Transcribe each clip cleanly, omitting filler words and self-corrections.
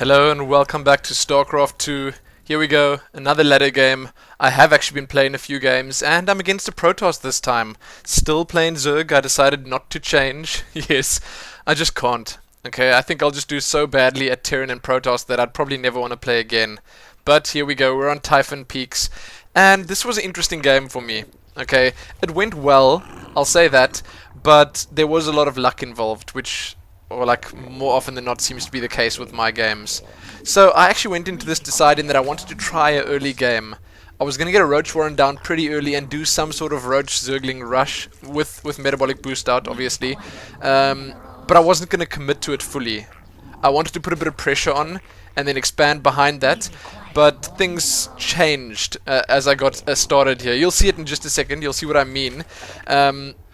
Hello and welcome back to StarCraft II. Here we go, another ladder game. I have actually been playing a few games and I'm against a Protoss this time. Still playing Zerg, I decided not to change. Yes, I just can't. Okay, I think I'll just do so badly at Terran and Protoss that I'd probably never want to play again. But here we go, we're on Typhon Peaks. And this was an interesting game for me. Okay, it went well, I'll say that. But there was a lot of luck involved, which or like more often than not seems to be the case with my games. So I actually went into this deciding that I wanted to try an early game. I was going to get a Roach Warren down pretty early and do some sort of Roach Zergling rush with Metabolic Boost out, obviously. But I wasn't going to commit to it fully. I wanted to put a bit of pressure on and then expand behind that. But things changed as I got started here. You'll see it in just a second. You'll see what I mean.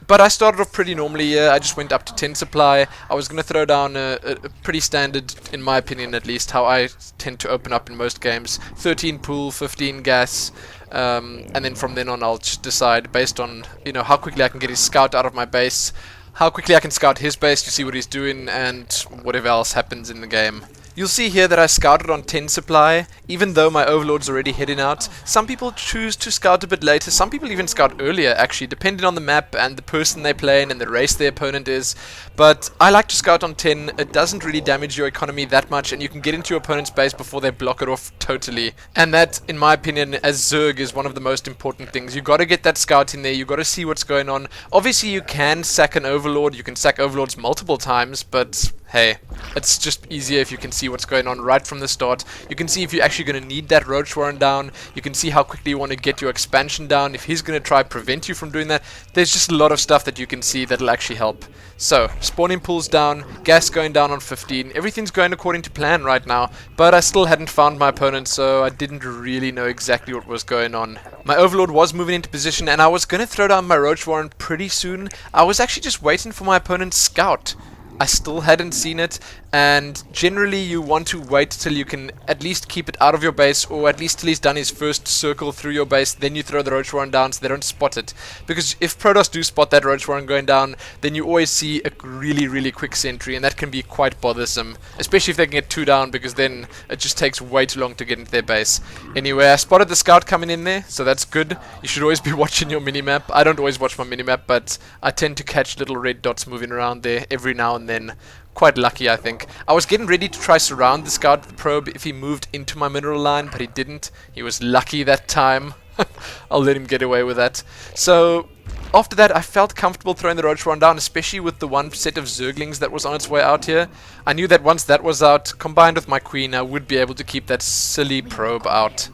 But I started off pretty normally here. I just went up to 10 supply. I was going to throw down a pretty standard, in my opinion at least, how I tend to open up in most games. 13 pool, 15 gas, and then from then on I'll just decide based on, you know, how quickly I can get his scout out of my base, how quickly I can scout his base to see what he's doing, and whatever else happens in the game. You'll see here that I scouted on 10 supply, even though my overlord's already heading out. Some people choose to scout a bit later, some people even scout earlier actually, depending on the map and the person they're playing and the race their opponent is. But I like to scout on 10, it doesn't really damage your economy that much and you can get into your opponent's base before they block it off totally. And that, in my opinion, as Zerg is one of the most important things. You gotta get that scout in there, you gotta see what's going on. Obviously you can sack an overlord, you can sack overlords multiple times, but hey, it's just easier if you can see what's going on right from the start. You can see if you're actually going to need that Roach Warren down. You can see how quickly you want to get your expansion down. If he's going to try prevent you from doing that, there's just a lot of stuff that you can see that'll actually help. So, spawning pools down, gas going down on 15. Everything's going according to plan right now, but I still hadn't found my opponent, so I didn't really know exactly what was going on. My Overlord was moving into position, and I was going to throw down my Roach Warren pretty soon. I was actually just waiting for my opponent's scout. I still hadn't seen it, and generally you want to wait till you can at least keep it out of your base, or at least till he's done his first circle through your base, then you throw the Roach Warren down so they don't spot it. Because if Protoss do spot that Roach Warren going down, then you always see a really quick sentry, and that can be quite bothersome, especially if they can get 2 down, because then it just takes way too long to get into their base. Anyway, I spotted the scout coming in there, so that's good. You should always be watching your minimap. I don't always watch my minimap, but I tend to catch little red dots moving around there every now and then. Quite lucky, I think. I was getting ready to try surround the scout with the probe if he moved into my mineral line, but he didn't. He was lucky that time. I'll let him get away with that. So after that, I felt comfortable throwing the Roach Warren down, especially with the one set of Zerglings that was on its way out here. I knew that once that was out, combined with my queen, I would be able to keep that silly probe out.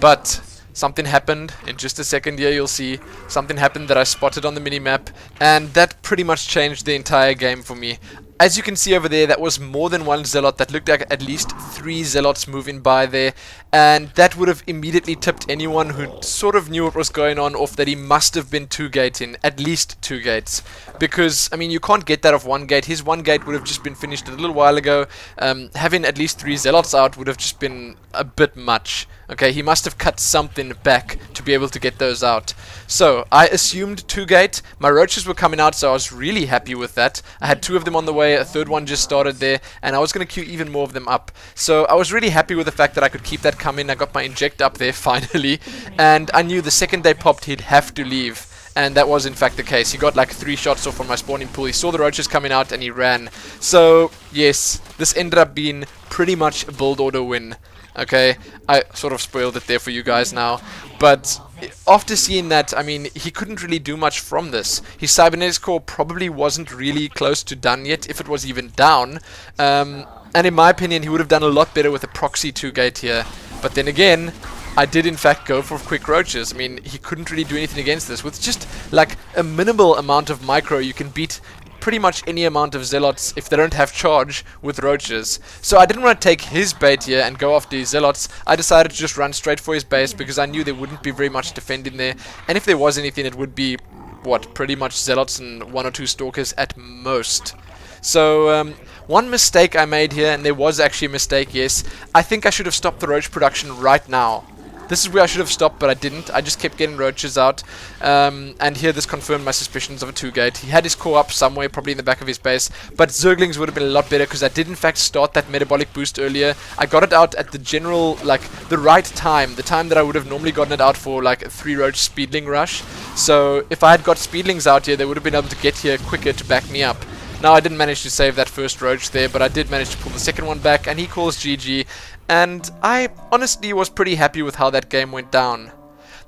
But something happened. In just a second here you'll see something happened that I spotted on the minimap, and that pretty much changed the entire game for me. As you can see over there, that was more than one Zealot. That looked like at least 3 Zealots moving by there, and that would have immediately tipped anyone who sort of knew what was going on off that he must have been 2 gating, at least 2 gates. Because, I mean, you can't get that off 1 gate. His 1 gate would have just been finished a little while ago. Having at least 3 Zealots out would have just been a bit much. Okay, he must have cut something back to be able to get those out. So, I assumed 2 gate. My roaches were coming out, so I was really happy with that. I had 2 of them on the way, a 3rd one just started there, and I was going to queue even more of them up. So, I was really happy with the fact that I could keep that coming. I got my inject up there finally, and I knew the second they popped, he'd have to leave. And that was in fact the case. He got like 3 shots off on my spawning pool. He saw the roaches coming out and he ran. So, yes, this ended up being pretty much a build order win. Okay, I sort of spoiled it there for you guys now, but after seeing that, I mean, he couldn't really do much from this. His cybernetics core probably wasn't really close to done yet, if it was even down, and in my opinion he would have done a lot better with a proxy 2 gate here. But then again, I did in fact go for quick roaches. I mean, he couldn't really do anything against this. With just like a minimal amount of micro, you can beat pretty much any amount of Zealots if they don't have charge with roaches. So I didn't want to take his bait here and go after his Zealots. I decided to just run straight for his base because I knew there wouldn't be very much defending there, and if there was anything it would be, what, pretty much Zealots and 1 or 2 Stalkers at most. So one mistake I made here, and there was actually a mistake, yes, I think I should have stopped the roach production right now. This is where I should have stopped, but I didn't. I just kept getting roaches out. And here this confirmed my suspicions of a 2-gate. He had his core up somewhere, probably in the back of his base. But Zerglings would have been a lot better because I did in fact start that metabolic boost earlier. I got it out at the general, like, the right time. The time that I would have normally gotten it out for, like, a 3-roach speedling rush. So if I had got speedlings out here, they would have been able to get here quicker to back me up. Now, I didn't manage to save that first roach there, but I did manage to pull the second one back, and he calls GG, and I honestly was pretty happy with how that game went down.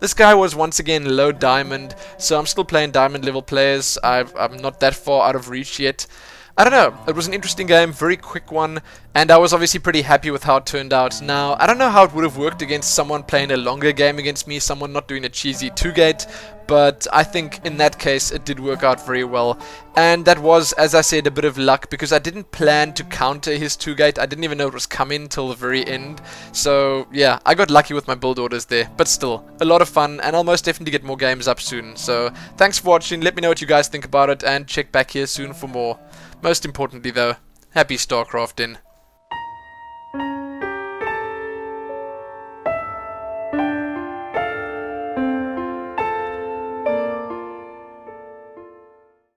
This guy was once again low diamond, so I'm still playing diamond level players. I'm not that far out of reach yet. I don't know, it was an interesting game, very quick one, and I was obviously pretty happy with how it turned out. Now, I don't know how it would have worked against someone playing a longer game against me, someone not doing a cheesy 2-gate, but I think in that case it did work out very well. And that was, as I said, a bit of luck, because I didn't plan to counter his 2-gate. I didn't even know it was coming till the very end. So yeah, I got lucky with my build orders there, but still, a lot of fun, and I'll most definitely get more games up soon. So thanks for watching, let me know what you guys think about it, and check back here soon for more. Most importantly though, happy StarCrafting.